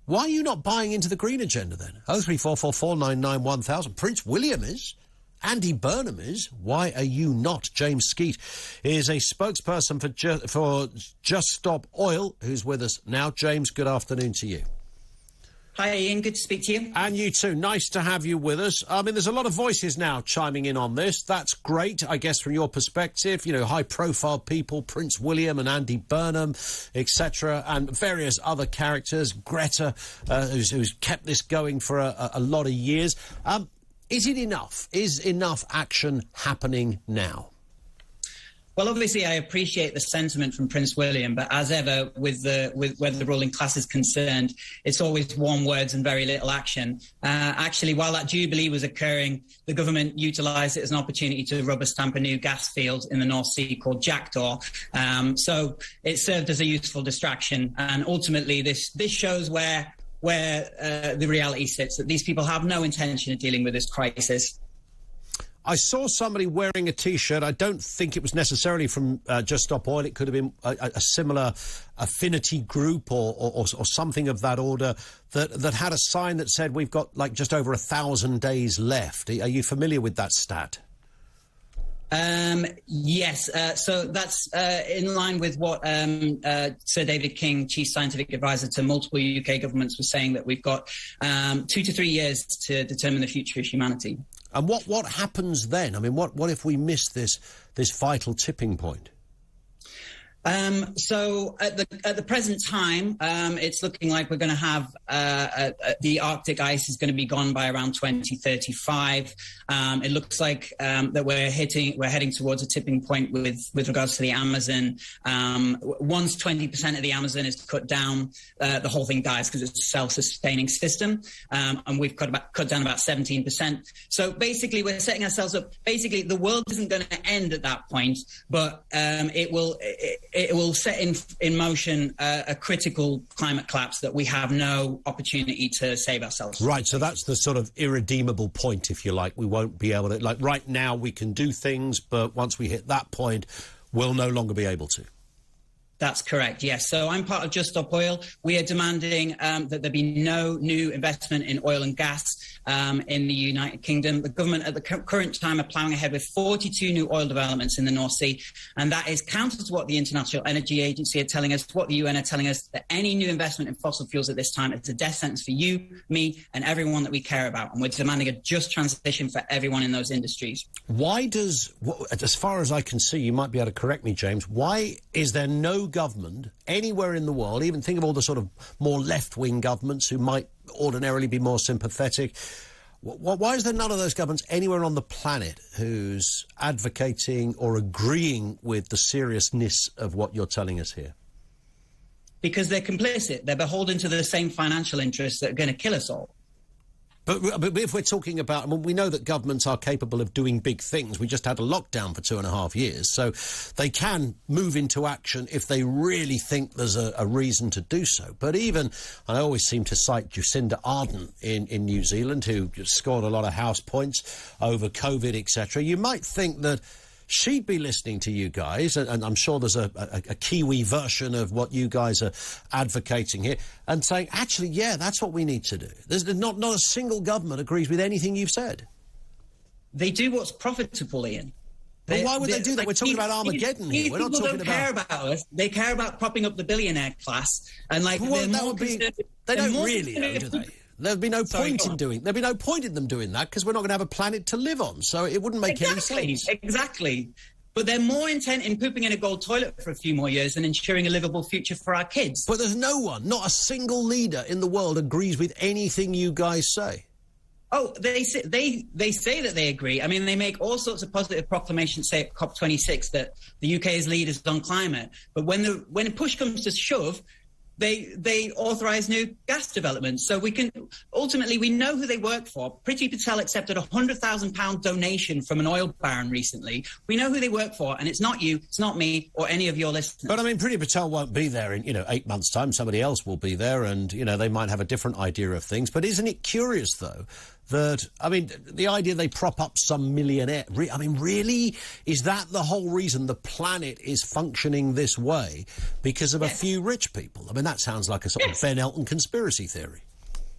Why are you not buying into the green agenda then? 03444991000. Prince William is. Andy Burnham is. Why are you not? James Skeet is a spokesperson for Just Stop Oil, who's with us now. James, good afternoon to you. Hi, Ian. Good to speak to you. And you too. Nice to have you with us. I mean, there's a lot of voices now chiming in on this. That's great, I guess, from your perspective. You know, high-profile people, Prince William and Andy Burnham, etc., and various other characters. Greta, who's kept this going for a lot of years. Is it enough? Is enough action happening now? Well, obviously, I appreciate the sentiment from Prince William, but as ever, with where the ruling class is concerned, it's always warm words and very little action. Actually, while that Jubilee was occurring, the government utilised it as an opportunity to rubber stamp a new gas field in the North Sea called Jackdaw. So it served as a useful distraction, and ultimately, this shows where the reality sits, that these people have no intention of dealing with this crisis. I saw somebody wearing a T-shirt. I don't think it was necessarily from Just Stop Oil. It could have been a similar affinity group or something of that order that had a sign that said we've got like just over 1,000 days left. Are you familiar with that stat? Yes. So that's in line with what Sir David King, Chief Scientific Advisor to multiple UK governments, was saying, that we've got 2 to 3 years to determine the future of humanity. And what happens then? I mean, what if we miss this vital tipping point? So at the present time, it's looking like we're going to have the Arctic ice is going to be gone by around 2035. It looks like that we're heading towards a tipping point with regards to the Amazon. Once 20% of the Amazon is cut down, the whole thing dies because it's a self-sustaining system, and we've cut down about 17%. So basically, we're setting ourselves up. Basically, the world isn't going to end at that point, but it will set in motion a critical climate collapse that we have no opportunity to save ourselves. Right, so that's the sort of irredeemable point, if you like. We won't be able to... Like, right now we can do things, but once we hit that point, we'll no longer be able to. That's correct, yes. So I'm part of Just Stop Oil. We are demanding that there be no new investment in oil and gas in the United Kingdom. The government at the current time are ploughing ahead with 42 new oil developments in the North Sea, and that is counter to what the International Energy Agency are telling us, what the UN are telling us, that any new investment in fossil fuels at this time is a death sentence for you, me, and everyone that we care about. And we're demanding a just transition for everyone in those industries. Why does, as far as I can see, you might be able to correct me, James, why is there no government anywhere in the world, even think of all the sort of more left-wing governments who might ordinarily be more sympathetic, why is there none of those governments anywhere on the planet who's advocating or agreeing with the seriousness of what you're telling us here? Because they're complicit. They're beholden to the same financial interests that are going to kill us all. But if we're talking about... I mean, we know that governments are capable of doing big things. We just had a lockdown for 2.5 years. So they can move into action if they really think there's a reason to do so. But even... I always seem to cite Jacinda Ardern in New Zealand, who scored a lot of house points over COVID, etc. You might think that she'd be listening to you guys, and I'm sure there's a Kiwi version of what you guys are advocating here, and saying, actually, yeah, that's what we need to do. There's not a single government agrees with anything you've said. They do what's profitable, Ian. But why would they do that? We're talking about Armageddon here. We're not talking about... People don't care about us. They care about propping up the billionaire class. And, like, well, they don't really, though, do they? There'd be no point in them doing that, because we're not going to have a planet to live on, so it wouldn't make any sense. Exactly. But they're more intent in pooping in a gold toilet for a few more years than ensuring a livable future for our kids. But there's no one, not a single leader in the world agrees with anything you guys say. Oh, they say that they agree. I mean, they make all sorts of positive proclamations, say at COP26, that the UK is leaders on climate. But when push comes to shove, they authorise new gas developments. So we can ultimately, we know who they work for. Priti Patel accepted a £100,000 donation from an oil baron recently. We know who they work for, and it's not you, it's not me, or any of your listeners. But, I mean, Priti Patel won't be there in, 8 months' time. Somebody else will be there, and, they might have a different idea of things. But isn't it curious, though, that, the idea they prop up some millionaire... really? Is that the whole reason the planet is functioning this way? Because of a few rich people? That sounds like a sort of Ben Elton conspiracy theory.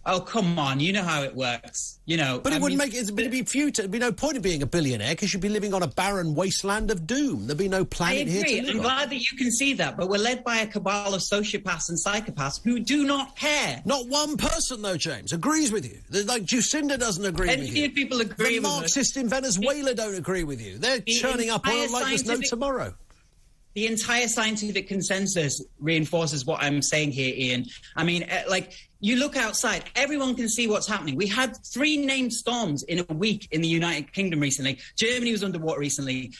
Oh, come on. You know how it works. But it'd be futile. There'd be no point in being a billionaire because you'd be living on a barren wasteland of doom. There'd be no planet here to live on. I'm glad that you can see that, but we're led by a cabal of sociopaths and psychopaths who do not care. Not one person, though, James, agrees with you. Like Jacinda doesn't agree with you. Plenty of people agree with us. The Marxists in Venezuela don't agree with you. They're churning up oil like there's no tomorrow. The entire scientific consensus reinforces what I'm saying here, Ian. You look outside, everyone can see what's happening. We had 3 named storms in a week in the United Kingdom recently. Germany was underwater recently.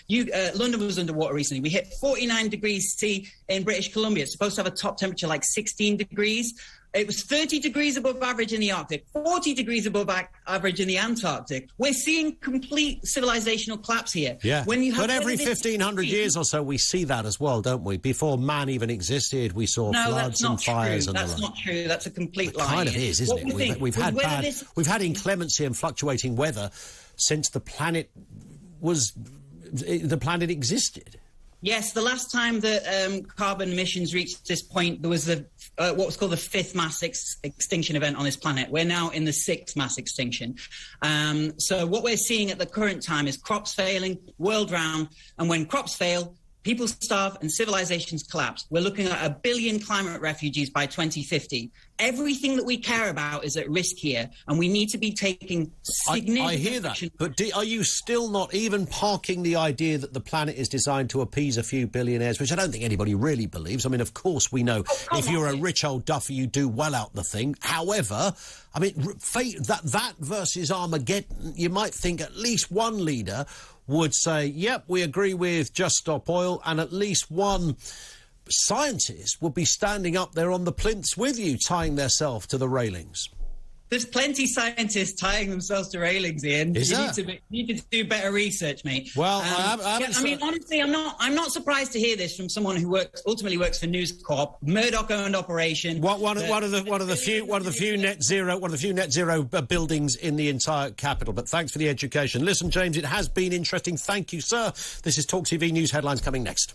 London was underwater recently. We hit 49 degrees C in British Columbia. It's supposed to have a top temperature like 16 degrees. It was 30 degrees above average in the Arctic, 40 degrees above average in the Antarctic. We're seeing complete civilizational collapse here. Yeah, but every 1,500 years or so we see that as well, don't we? Before man even existed, we saw floods and fires and the like. That's not true. That's a complete lie. It kind of is, isn't it? We've had inclemency and fluctuating weather since the planet existed. Yes, the last time that carbon emissions reached this point, there was what was called the 5th mass extinction event on this planet. We're now in the 6th mass extinction. So what we're seeing at the current time is crops failing, world round, and when crops fail, people starve and civilizations collapse. We're looking at 1 billion climate refugees by 2050. Everything that we care about is at risk here, and we need to be taking significant I hear that, but are you still not even parking the idea that the planet is designed to appease a few billionaires, which I don't think anybody really believes? Of course we know if you're a rich old duffer, you do well out the thing. However, fate, that versus Armageddon, you might think at least one leader would say, yep, we agree with just stop oil, and at least one scientist would be standing up there on the plinths with you, tying themselves to the railings. There's plenty of scientists tying themselves to railings, Ian. You need to do better research, mate. Well, honestly, I'm not surprised to hear this from someone who ultimately works for News Corp, Murdoch-owned operation. One of the few net zero buildings in the entire capital. But thanks for the education. Listen, James, it has been interesting. Thank you, sir. This is Talk TV News headlines coming next.